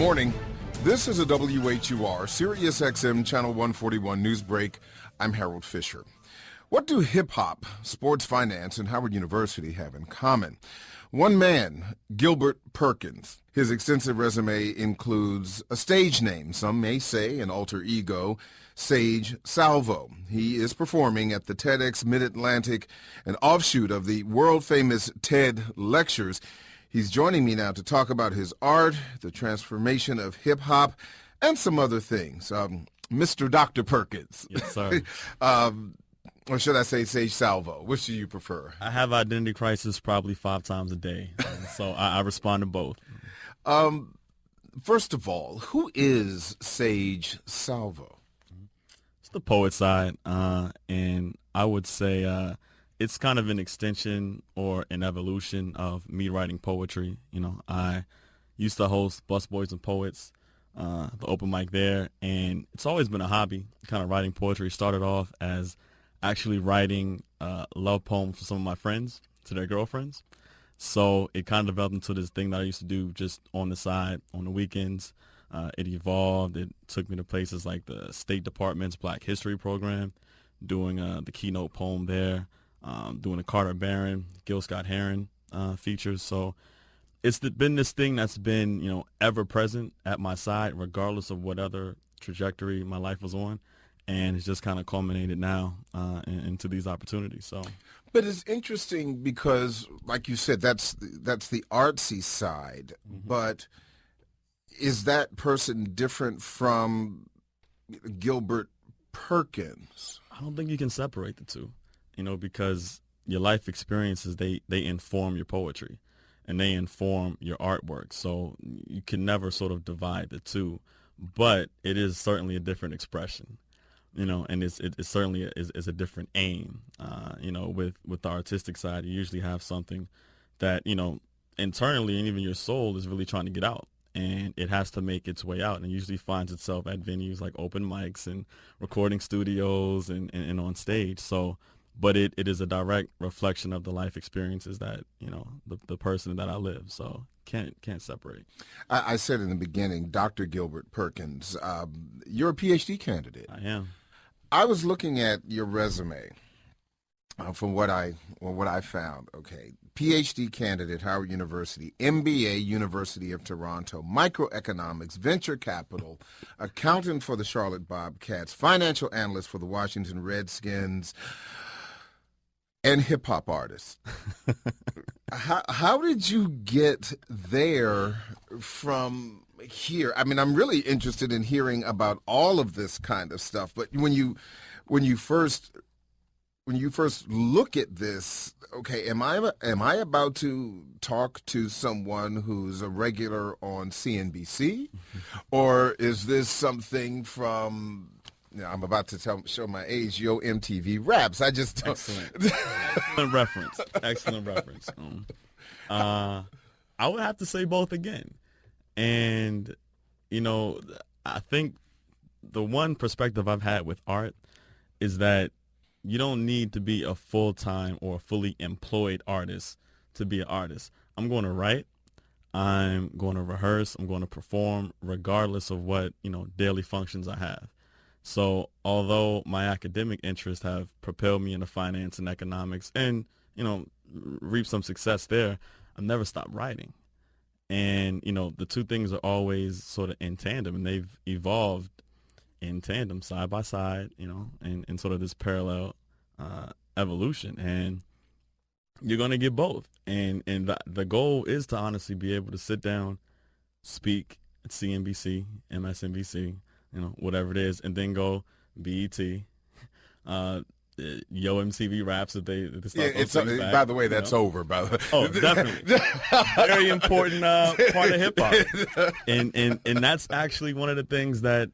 morning. This is a WHUR Sirius XM Channel 141 news break. I'm Harold Fisher. What do hip-hop, sports finance, and Howard University have in common? One man, Gilbert Perkins. His extensive resume includes a stage name, some may say an alter ego, Sage Salvo. He is performing at the TEDx Mid-Atlantic, an offshoot of the world-famous TED Lectures. He's joining me now to talk about his art, the transformation of hip-hop, and some other things. Mr. Dr. Perkins. Yes, sir. Or should I say Sage Salvo? Which do you prefer? I have identity crisis probably 5 times a day, so I respond to both. First of all, who is Sage Salvo? It's the poet side, and I would say it's kind of an extension or an evolution of me writing poetry. You know, I used to host Busboys and Poets, the open mic there, and it's always been a hobby, kind of writing poetry. Started off as actually writing love poems for some of my friends to their girlfriends. So it kind of developed into this thing that I used to do just on the side on the weekends. It evolved. It took me to places like the State Department's Black History program, doing the keynote poem there, doing the Carter Barron, Gil Scott-Heron features. So it's been this thing that's been, you know, ever present at my side, regardless of what other trajectory my life was on. And it's just kind of culminated now into these opportunities. So, but it's interesting because, like you said, that's the artsy side. Mm-hmm. But is that person different from Gilbert Perkins? I don't think you can separate the two, you know, because your life experiences, they inform your poetry and they inform your artwork. So you can never sort of divide the two, but it is certainly a different expression. You know, and it's certainly is a different aim. You know, with the artistic side, you usually have something that, you know, internally and even your soul is really trying to get out, and it has to make its way out, and it usually finds itself at venues like open mics and recording studios and on stage. So, but it is a direct reflection of the life experiences that, you know, the person that I live. So can't separate. I said in the beginning, Dr. Gilbert Perkins, you're a PhD candidate. I am. I was looking at your resume from what I found. Okay, PhD candidate, Howard University, MBA, University of Toronto, microeconomics, venture capital, accountant for the Charlotte Bobcats, financial analyst for the Washington Redskins, and hip hop artist. How did you get there from here? I mean, I'm really interested in hearing about all of this kind of stuff. But when you first look at this, okay, am I about to talk to someone who's a regular on CNBC, or is this something from? You know, I'm about to show my age. Yo, MTV Raps. I just don't. Excellent reference. Excellent reference. I would have to say both again. And, you know, I think the one perspective I've had with art is that you don't need to be a full-time or a fully employed artist to be an artist. I'm going to write. I'm going to rehearse. I'm going to perform regardless of what, you know, daily functions I have. So although my academic interests have propelled me into finance and economics and, you know, reaped some success there, I've never stopped writing. And, you know, the two things are always sort of in tandem, and they've evolved in tandem, side by side, you know, in sort of this parallel evolution. And you're going to get both. And the goal is to honestly be able to sit down, speak at CNBC, MSNBC, you know, whatever it is, and then go BET, Yo MTV Raps if they start it's back, by the way, that's over. By the way, oh, definitely, very important part of hip hop, and that's actually one of the things that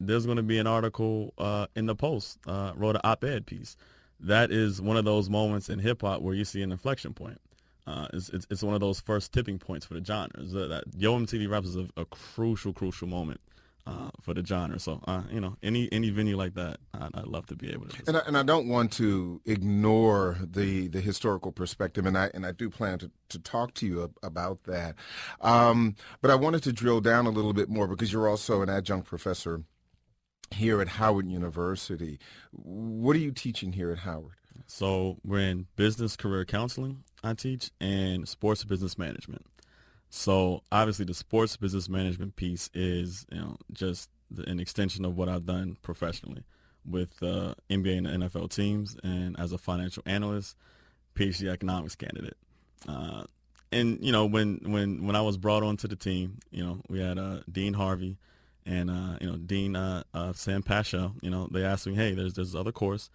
there's going to be an article in the Post, wrote an op-ed piece. That is one of those moments in hip hop where you see an inflection point. It's one of those first tipping points for the genres. That Yo MTV Raps is a crucial moment for the genre. So any venue like that, I'd love to be able to. And I don't want to ignore the historical perspective, and I do plan to talk to you about that. But I wanted to drill down a little bit more because you're also an adjunct professor here at Howard University. What are you teaching here at Howard? So we're in business career counseling, I teach, and sports business management. So obviously the sports business management piece is, just an extension of what I've done professionally with NBA and NFL teams, and as a financial analyst, PhD economics candidate. And when I was brought onto the team, we had Dean Harvey and Dean Sam Pasha. They asked me, hey, there's this other course,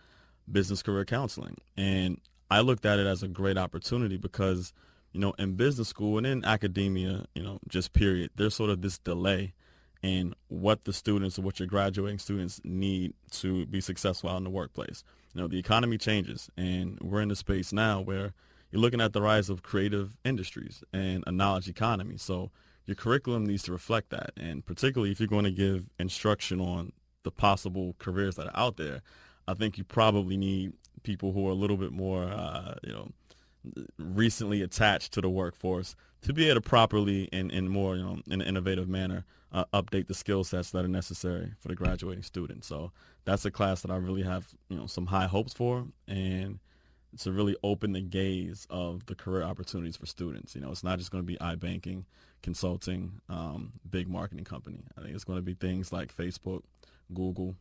business career counseling, and I looked at it as a great opportunity because in business school and in academia, just period, there's sort of this delay in what the students or what your graduating students need to be successful out in the workplace. The economy changes, and we're in a space now where you're looking at the rise of creative industries and a knowledge economy. So your curriculum needs to reflect that, and particularly if you're going to give instruction on the possible careers that are out there, I think you probably need people who are a little bit more, recently attached to the workforce to be able to properly and in more, in an innovative manner, update the skill sets that are necessary for the graduating student. So that's a class that I really have, some high hopes for, and to really open the gaze of the career opportunities for students. It's not just going to be iBanking, consulting, big marketing company. I think it's going to be things like Facebook, Google,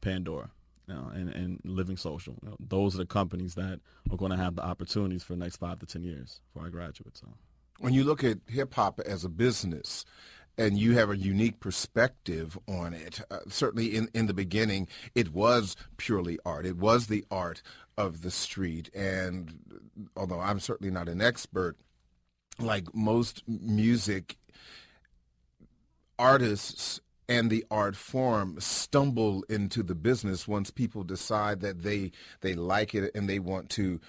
Pandora, and Living Social. Those are the companies that are going to have the opportunities for the next 5 to 10 years for our graduates. So, when you look at hip hop as a business, and you have a unique perspective on it, certainly in the beginning, it was purely art. It was the art of the street. And although I'm certainly not an expert, like most music artists and the art form stumble into the business once people decide that they like it and they want to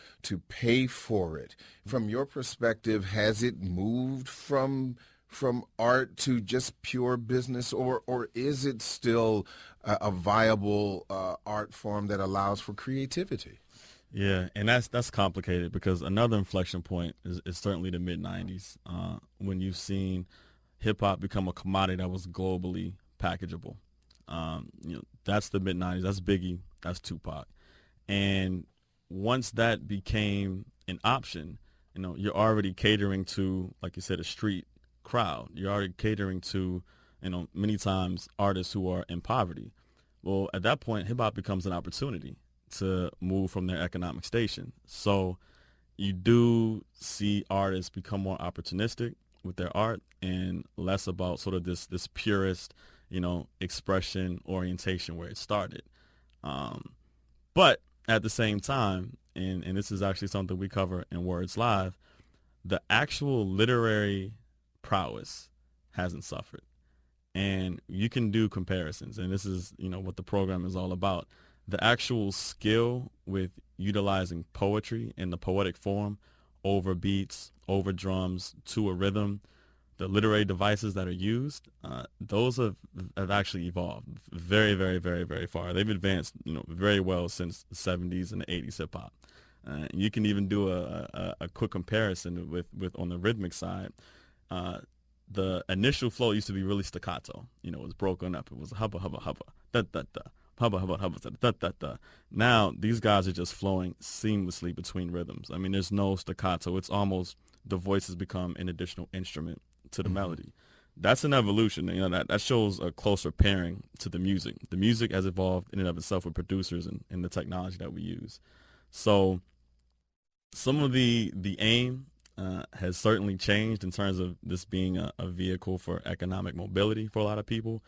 pay for it. From your perspective, has it moved from art to just pure business, or is it still a viable art form that allows for creativity? Yeah, and that's complicated because another inflection point is certainly the mid-'90s, when you've seen hip-hop become a commodity that was globally packageable. That's the mid-'90s. That's Biggie. That's Tupac. And once that became an option, you're already catering to, like you said, a street crowd. You're already catering to, many times artists who are in poverty. Well, at that point, hip-hop becomes an opportunity to move from their economic station. So you do see artists become more opportunistic with their art and less about sort of this purist, expression orientation where it started. But at the same time, and this is actually something we cover in Words Live, the actual literary prowess hasn't suffered. And you can do comparisons, and this is, what the program is all about. The actual skill with utilizing poetry in the poetic form over beats, over drums, to a rhythm, the literary devices that are used, those have actually evolved very, very, very, very far. They've advanced, very well since the 70s and the 80s hip hop. You can even do a quick comparison with on the rhythmic side. The initial flow used to be really staccato. It was broken up. It was hubba, hubba, hubba, da, da, da. Hubba, hubba, hubba, da, da, da. Now, these guys are just flowing seamlessly between rhythms. I mean, there's no staccato. It's almost the voice has become an additional instrument to the melody. That's an evolution. That shows a closer pairing to the music. The music has evolved in and of itself with producers and the technology that we use. So some of the aim has certainly changed in terms of this being a vehicle for economic mobility for a lot of people.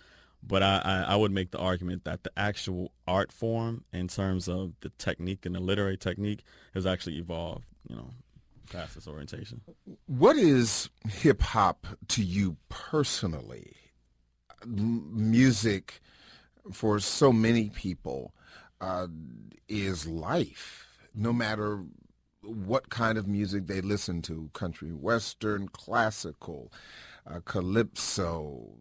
But I would make the argument that the actual art form in terms of the technique and the literary technique has actually evolved, past this orientation. What is hip hop to you personally? Music for so many people is life, no matter what kind of music they listen to: country, western, classical, calypso,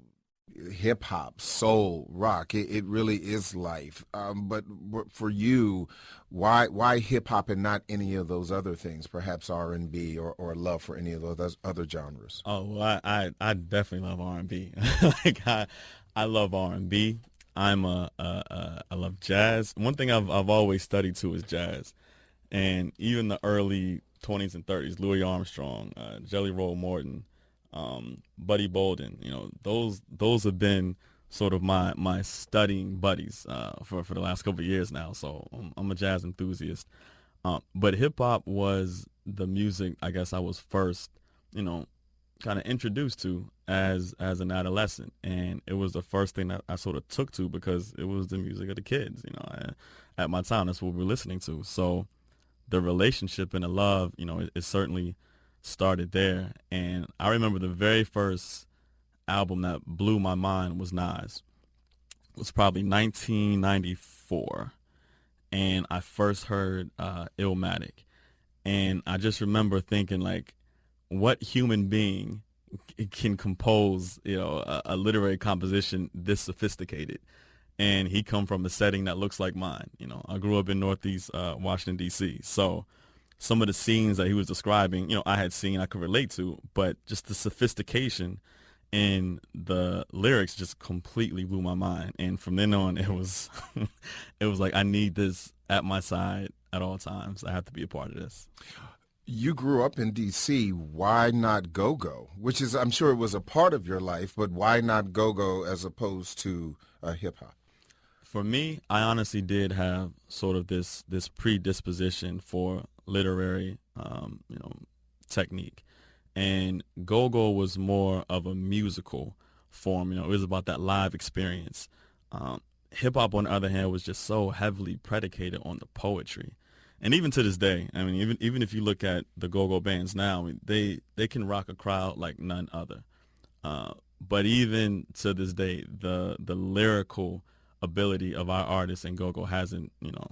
hip hop, soul, rock. It really is life. But for you, why hip hop and not any of those other things? Perhaps R&B or love for any of those other genres. Oh, well, I definitely love R&B. Like I love R&B. I love jazz. One thing I've always studied too is jazz, and even the early 20s and 30s, Louis Armstrong, Jelly Roll Morton, Buddy Bolden. You know, those have been sort of my studying buddies for the last couple of years now. So I'm a jazz enthusiast. But hip hop was the music I guess I was first, you know, kind of introduced to as an adolescent, and it was the first thing that I sort of took to because it was the music of the kids. You know, at my time, that's what we were listening to. So the relationship and the love, you know, it certainly started there. And I remember the very first album that blew my mind was Nas. It was probably 1994, and I first heard Illmatic, and I just remember thinking like, what human being can compose, you know, a literary composition this sophisticated? And he come from a setting that looks like mine. You know, I grew up in Northeast Washington, D.C. So some of the scenes that he was describing, you know, I had seen, I could relate to, but just the sophistication in the lyrics just completely blew my mind. And from then on, it was, it was like, I need this at my side at all times. I have to be a part of this. You grew up in D.C. Why not go-go? Which is, I'm sure it was a part of your life, but why not go-go as opposed to hip-hop? For me, I honestly did have sort of this predisposition for literary, you know, technique, and go-go was more of a musical form. You know, it was about that live experience. Hip hop, on the other hand, was just so heavily predicated on the poetry. And even to this day, I mean, even if you look at the go-go bands now, I mean, they can rock a crowd like none other. But even to this day, the lyrical ability of our artists in go-go hasn't, you know,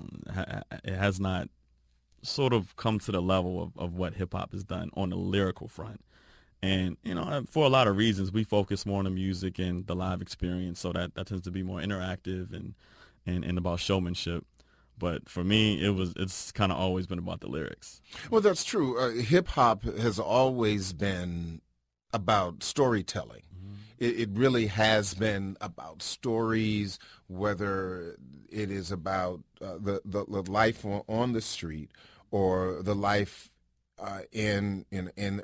it has not sort of come to the level of what hip-hop has done on the lyrical front. And, you know, for a lot of reasons, we focus more on the music and the live experience, so that tends to be more interactive and about showmanship. But for me, it's kind of always been about the lyrics. Well, that's true. Hip hop has always been about storytelling. It really has been about stories, whether it is about the life on the street or the life in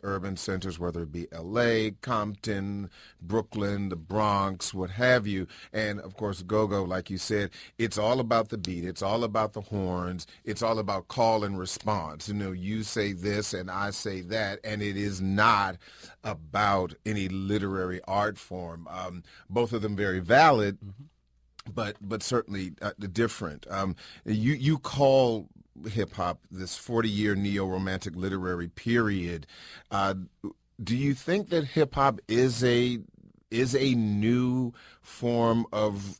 urban centers, whether it be L.A., Compton, Brooklyn, the Bronx, what have you. And, of course, go-go, like you said, it's all about the beat. It's all about the horns. It's all about call and response. You know, you say this and I say that, and it is not about any literary art form. Both of them very valid, but certainly different. You call hip hop this 40-year neo-romantic literary period. Do you think that hip hop is a new form of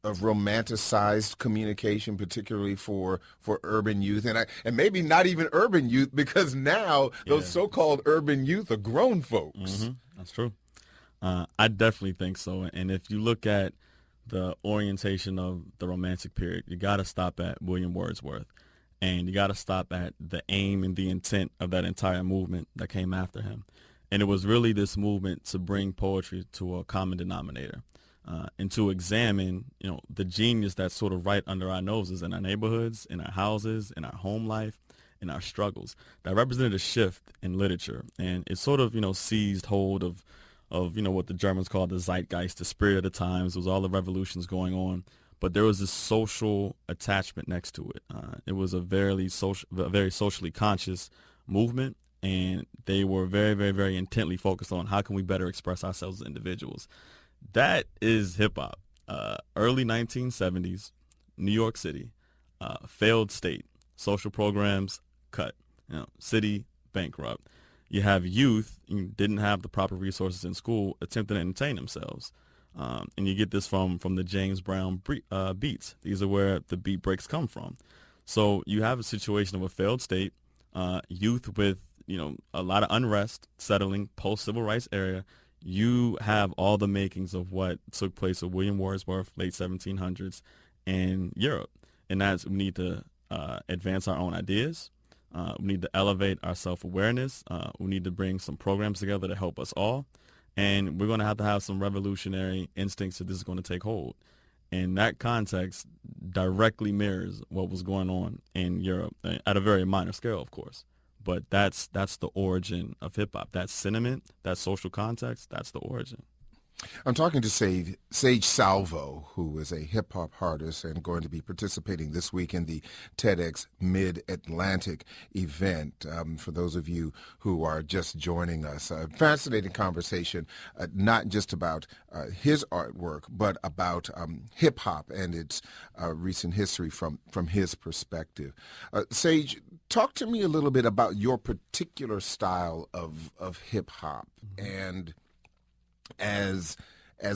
romanticized communication, particularly for urban youth, and maybe not even urban youth, because now those so-called urban youth are grown folks. That's true. I definitely think so. And if you look at the orientation of the Romantic period, you got to stop at William Wordsworth, and you got to stop at the aim and the intent of that entire movement that came after him. And it was really this movement to bring poetry to a common denominator, and to examine, you know, the genius that's sort of right under our noses in our neighborhoods, in our houses, in our home life, in our struggles. That represented a shift in literature, and it sort of, you know, seized hold of you know, what the Germans called the zeitgeist, the spirit of the times. There was all the revolutions going on, but there was this social attachment next to it. It was a very socially conscious movement, and they were very, very, very intently focused on how can we better express ourselves as individuals. That is hip hop. Early 1970s, New York City, failed state, social programs cut, you know, city bankrupt. You have youth who didn't have the proper resources in school attempting to entertain themselves. And you get this from the James Brown beats. These are where the beat breaks come from. So you have a situation of a failed state, youth with, you know, a lot of unrest settling post-civil rights era. you have all the makings of what took place with William Wordsworth, late 1700s, in Europe. And that's, we need to advance our own ideas. We need to elevate our self-awareness. We need to bring some programs together to help us all. And we're going to have some revolutionary instincts that this is going to take hold. And that context directly mirrors what was going on in Europe at a very minor scale, of course. But that's the origin of hip-hop. That sentiment, that social context, that's the origin. I'm talking to Sage Salvo, who is a hip-hop artist and going to be participating this week in the TEDx Mid-Atlantic event. For those of you who are just joining us, a fascinating conversation, not just about his artwork, but about hip-hop and its recent history from his perspective. Sage, talk to me a little bit about your particular style of hip-hop and as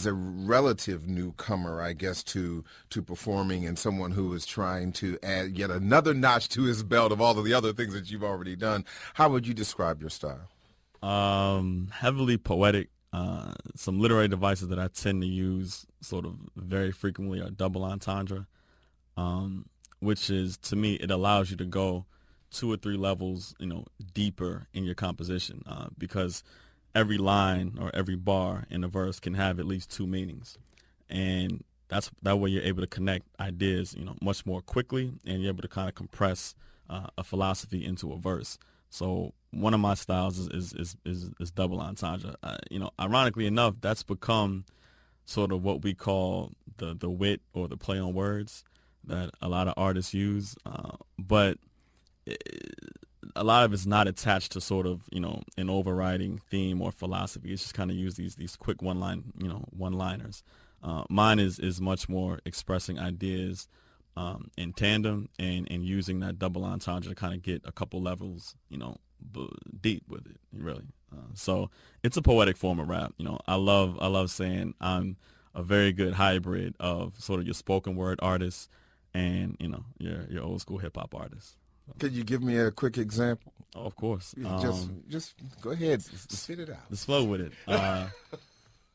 a relative newcomer, I guess, to performing, and someone who is trying to add yet another notch to his belt of all of the other things that you've already done, how would you describe your style? Heavily poetic. Some literary devices that I tend to use sort of very frequently are double entendre, which is, to me, it allows you to go 2 or 3 levels, deeper in your composition, because every line or every bar in a verse can have at least 2 meanings. And that way you're able to connect ideas, much more quickly, and you're able to kind of compress a philosophy into a verse. So one of my styles is double entendre. Ironically enough, that's become sort of what we call the wit or the play on words that a lot of artists use. But a lot of it's not attached to sort of, an overriding theme or philosophy. It's just kind of use these quick one-liners. Mine is much more expressing ideas in tandem and using that double entendre to kind of get a couple levels, deep with it, really. So it's a poetic form of rap. I love saying I'm a very good hybrid of sort of your spoken word artist and, your old school hip hop artist. Could you give me a quick example? Oh, of course. Just go ahead, spit it out. Let's flow with it.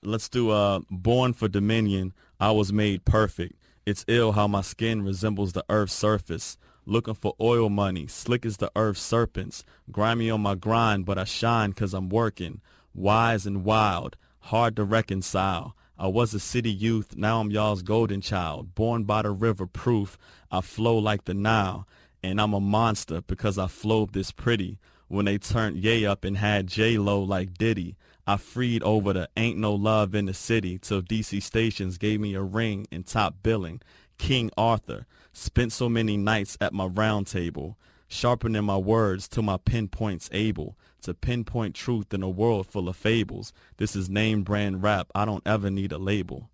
Let's do Born for Dominion. I was made perfect. It's ill how my skin resembles the earth's surface. Looking for oil money, slick as the earth's serpents. Grimy on my grind, but I shine 'cause I'm working. Wise and wild, hard to reconcile. I was a city youth, now I'm y'all's golden child. Born by the river proof, I flow like the Nile. And I'm a monster because I flowed this pretty. When they turned Ye up and had J-Lo like Diddy. I freed over the Ain't No Love in the City till DC stations gave me a ring and top billing. King Arthur spent so many nights at my round table, sharpening my words till my pinpoint's able to pinpoint truth in a world full of fables. This is name brand rap. I don't ever need a label.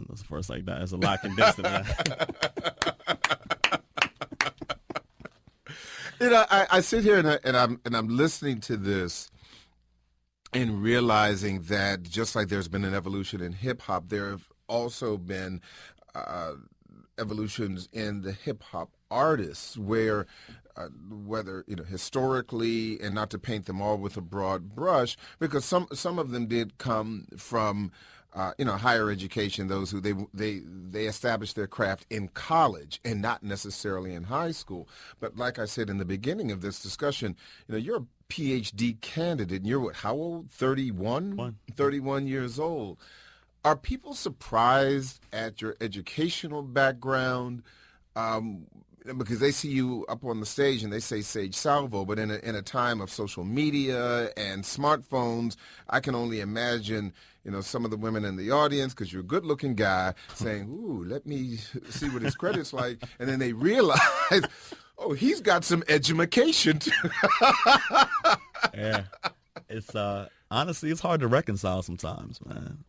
That's the first like that. There's a lot condensed in that. I sit here and I'm listening to this and realizing that just like there's been an evolution in hip hop, there have also been evolutions in the hip hop artists where whether historically, and not to paint them all with a broad brush, because some of them did come from higher education, those who they established their craft in college and not necessarily in high school. But like I said in the beginning of this discussion, you're a PhD candidate and you're how old? 31? 31 years old. Are people surprised at your educational background? Because they see you up on the stage and they say Sage Salvo, but in a time of social media and smartphones, I can only imagine, some of the women in the audience, because you're a good-looking guy, saying, "Ooh, let me see what his credit's like," and then they realize, oh, he's got some edumacation too. Yeah, it's honestly, it's hard to reconcile sometimes, man.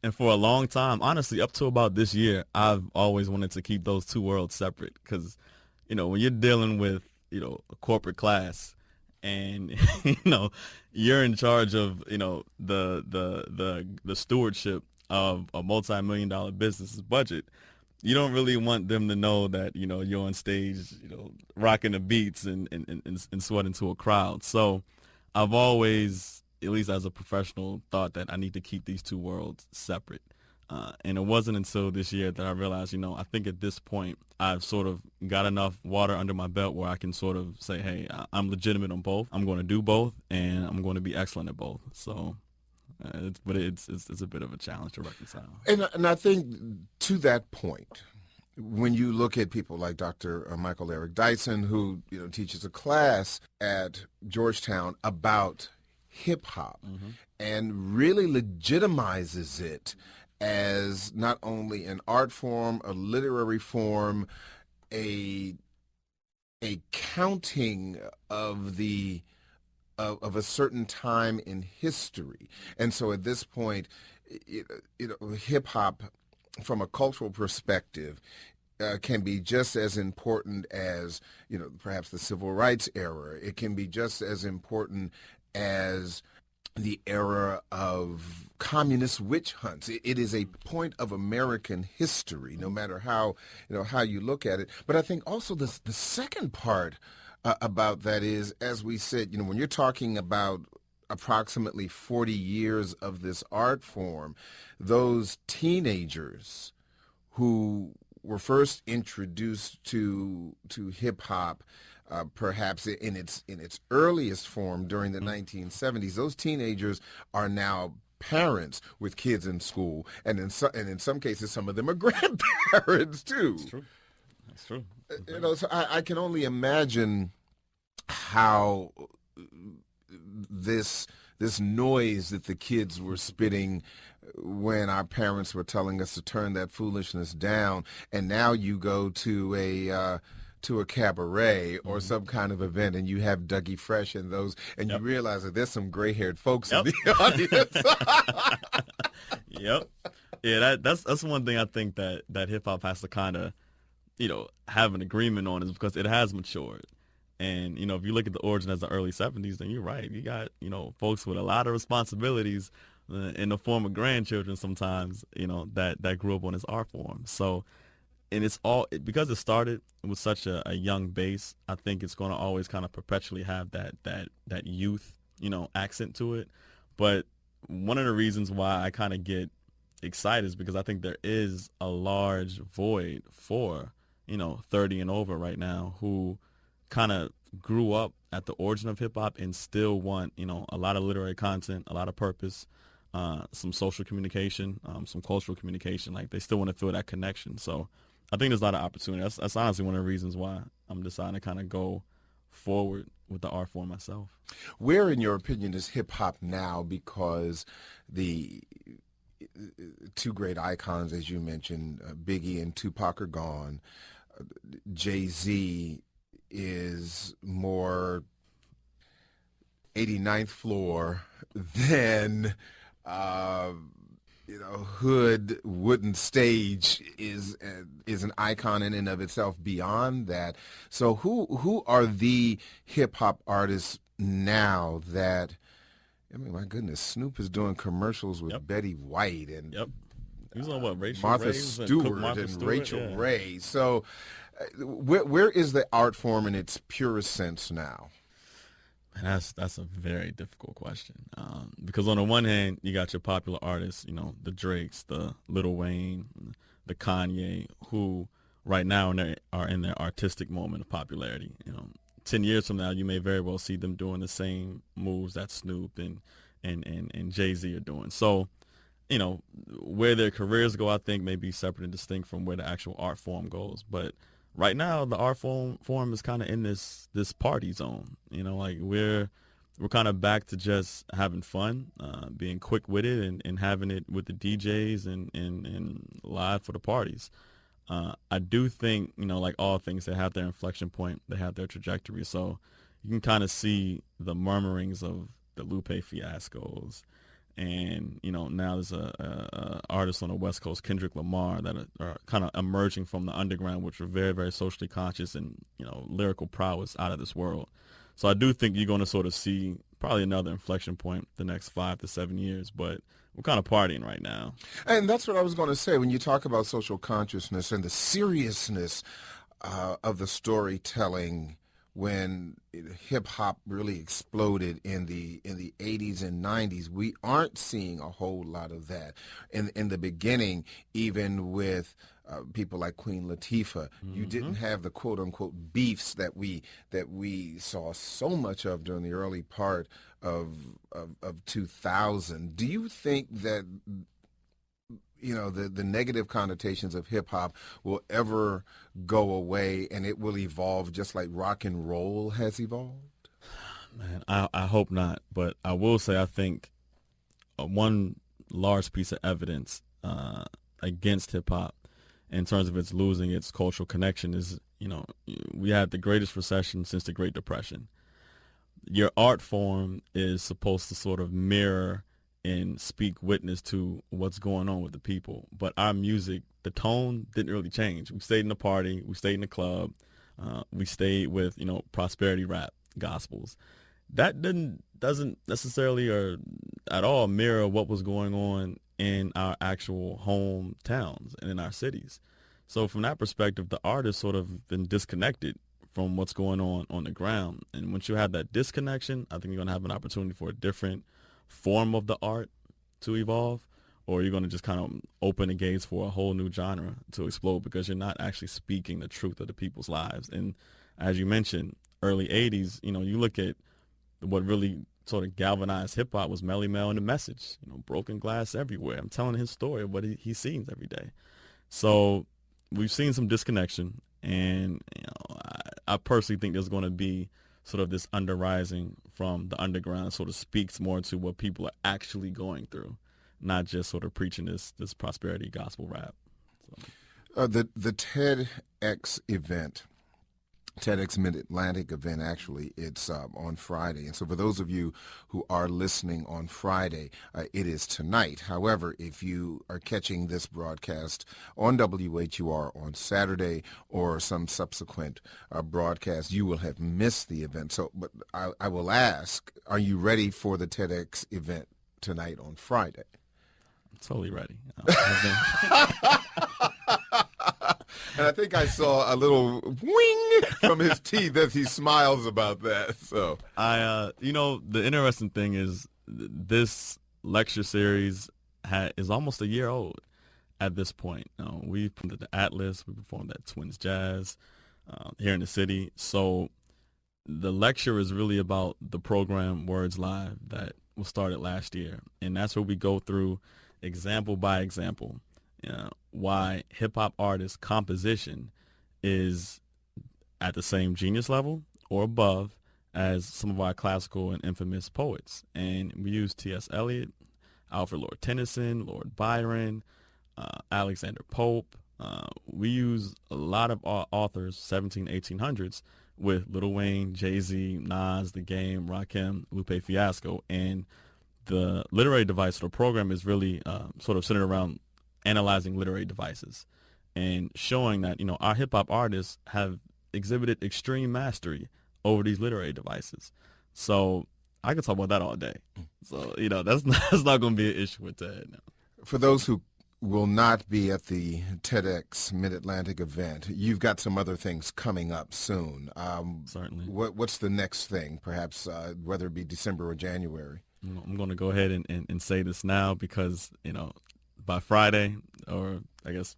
And for a long time, honestly, up to about this year, I've always wanted to keep those two worlds separate because, when you're dealing with, a corporate class and, you're in charge of, the stewardship of a multi-million-dollar business's budget, you don't really want them to know that, you're on stage, rocking the beats and sweating to a crowd. So I've always, at least as a professional, thought that I need to keep these two worlds separate. And it wasn't until this year that I realized, I think at this point I've sort of got enough water under my belt where I can sort of say, hey, I'm legitimate on both. I'm going to do both, and I'm going to be excellent at both. So, it's a bit of a challenge to reconcile. And I think to that point, when you look at people like Dr. Michael Eric Dyson, who teaches a class at Georgetown about hip hop and really legitimizes it as not only an art form, a literary form, a counting of of a certain time in history. And so at this point, hip hop from a cultural perspective can be just as important as, perhaps the civil rights era. It can be just as important as the era of communist witch hunts. It is a point of American history, no matter how you look at it. But I think also the second part about that is, as we said, when you're talking about approximately 40 years of this art form, those teenagers who were first introduced to hip hop, perhaps in its earliest form during the 1970s, those teenagers are now parents with kids in school, and in some cases, some of them are grandparents too. That's true. So I can only imagine how this noise that the kids were spitting when our parents were telling us to turn that foolishness down, and now you go to a cabaret or some kind of event, and you have Dougie Fresh and those, and you realize that there's some gray-haired folks in the audience. Yep. Yeah, that's one thing I think that hip hop has to kind of, have an agreement on, is because it has matured. And, if you look at the origin as the early 70s, then you're right. You got, folks with a lot of responsibilities in the form of grandchildren sometimes, that grew up on this art form. So, and it's all, because it started with such a young base, I think it's going to always kind of perpetually have that youth, accent to it. But one of the reasons why I kind of get excited is because I think there is a large void for, 30 and over right now who kind of grew up at the origin of hip hop and still want, a lot of literary content, a lot of purpose, some social communication, some cultural communication. Like, they still want to feel that connection. So I think there's a lot of opportunity. That's honestly one of the reasons why I'm deciding to kind of go forward with the art form myself. Where, in your opinion, is hip hop now? Because the two great icons, as you mentioned, Biggie and Tupac, are gone. Jay-Z is more 89th floor than hood wooden stage is an icon in and of itself. Beyond that, so who are the hip hop artists now that, my goodness, Snoop is doing commercials with Betty White and he was on Rachel Martha Ray's Stewart and Rachel Ray. So where is the art form in its purest sense now? And that's a very difficult question, because on the one hand, you got your popular artists, the Drakes, the Lil Wayne, the Kanye, who right now are in their artistic moment of popularity. 10 years from now, you may very well see them doing the same moves that Snoop and Jay-Z are doing. So, where their careers go, I think, may be separate and distinct from where the actual art form goes. But right now, the art form is kind of in this party zone. Like, we're kind of back to just having fun, being quick-witted, and having it with the DJs and live for the parties. I do think, like all things, they have their inflection point, they have their trajectory. So you can kind of see the murmurings of the Lupe fiascos. And, now there's a artist on the West Coast, Kendrick Lamar, that are kind of emerging from the underground, which are very, very socially conscious and, lyrical prowess out of this world. So I do think you're going to sort of see probably another inflection point the next 5 to 7 years, but we're kind of partying right now. And that's what I was going to say. When you talk about social consciousness and the seriousness of the storytelling when hip hop really exploded in the 80s and 90s. We aren't seeing a whole lot of that in the beginning. Even with people like Queen Latifah, you didn't have the quote unquote beefs that we saw so much of during the early part of 2000. Do you think that the negative connotations of hip hop will ever go away and it will evolve just like rock and roll has evolved? Man, I hope not, but I will say I think one large piece of evidence against hip hop in terms of its losing its cultural connection is, we had the greatest recession since the Great Depression. Your art form is supposed to sort of mirror and speak witness to what's going on with the people. But our music, the tone didn't really change. We stayed in the party, we stayed in the club, we stayed with, prosperity rap gospels. That doesn't necessarily or at all mirror what was going on in our actual hometowns and in our cities. So from that perspective, the art has sort of been disconnected from what's going on the ground. And once you have that disconnection, I think you're going to have an opportunity for a different form of the art to evolve, or you're going to just kind of open the gates for a whole new genre to explode because you're not actually speaking the truth of the people's lives. And as you mentioned, early 80s, you look at what really sort of galvanized hip hop was Melly Mel and The Message, broken glass everywhere. I'm telling his story of what he sees every day. So we've seen some disconnection, and I personally think there's going to be sort of this underrising from the underground, sort of speaks more to what people are actually going through, not just sort of preaching this prosperity gospel rap. So. The TEDx event, TEDx Mid-Atlantic event, actually, it's on Friday. And so for those of you who are listening on Friday, it is tonight. However, if you are catching this broadcast on WHUR on Saturday or some subsequent broadcast, you will have missed the event. So, but I will ask, are you ready for the TEDx event tonight on Friday? I'm totally ready. And I think I saw a little wing from his teeth as he smiles about that. So the interesting thing is this lecture series is almost a year old at this point. We performed at the Atlas, we performed at Twins Jazz here in the city. So the lecture is really about the program Words Live that was started last year, and that's where we go through example by example. Why hip-hop artists' composition is at the same genius level or above as some of our classical and infamous poets. And we use T.S. Eliot, Alfred Lord Tennyson, Lord Byron, Alexander Pope. We use a lot of authors, 1800s, with Lil Wayne, Jay-Z, Nas, The Game, Rakim, Lupe Fiasco. And the literary device of the program is really sort of centered around analyzing literary devices and showing that, our hip hop artists have exhibited extreme mastery over these literary devices. So I could talk about that all day. So, that's not going to be an issue with TED now. For those who will not be at the TEDx Mid-Atlantic event, you've got some other things coming up soon. Certainly. What's the next thing, perhaps, whether it be December or January? I'm going to go ahead and say this now because, by Friday, or I guess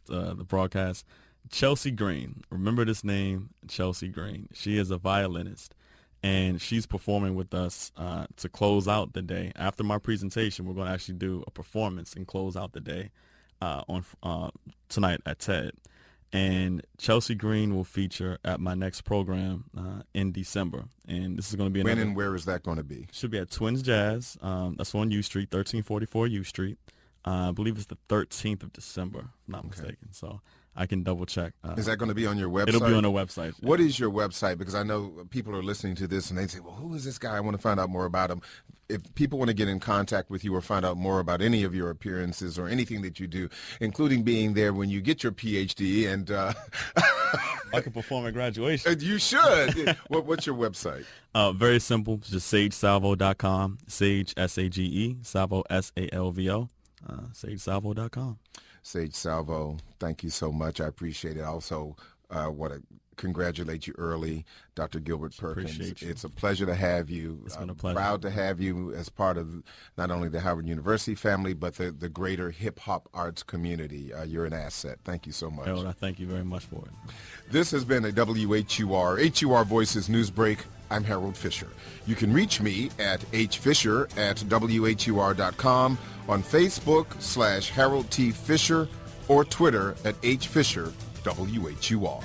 the broadcast, Chelsea Green. Remember this name, Chelsea Green. She is a violinist, and she's performing with us to close out the day. After my presentation, we're going to actually do a performance and close out the day on tonight at TED. And Chelsea Green will feature at my next program in December. And this is going to be when and where is that going to be? Should be at Twins Jazz. That's on U Street, 1344 U Street. I believe it's the 13th of December, if I'm not mistaken. So I can double check. Is that going to be on your website? It'll be on the website. What is your website? Because I know people are listening to this and they say, well, who is this guy? I want to find out more about him. If people want to get in contact with you or find out more about any of your appearances or anything that you do, including being there when you get your PhD and I can perform at graduation. You should. What's your website? Very simple. It's just sagesalvo.com. Sage, S-A-G-E, Salvo, S-A-L-V-O. SageSalvo.com. Sage Salvo, thank you so much. I appreciate it. Also, want to congratulate you early, Dr. Gilbert Perkins. Appreciate you. It's a pleasure to have you. It's been a pleasure. Proud to have you as part of not only the Howard University family, but the greater hip-hop arts community. You're an asset. Thank you so much. Harold, I thank you very much for it. This has been a WHUR Voices News Break. I'm Harold Fisher. You can reach me at hfisher@whur.com, on Facebook /Harold T. Fisher, or Twitter @HFisherWHUR.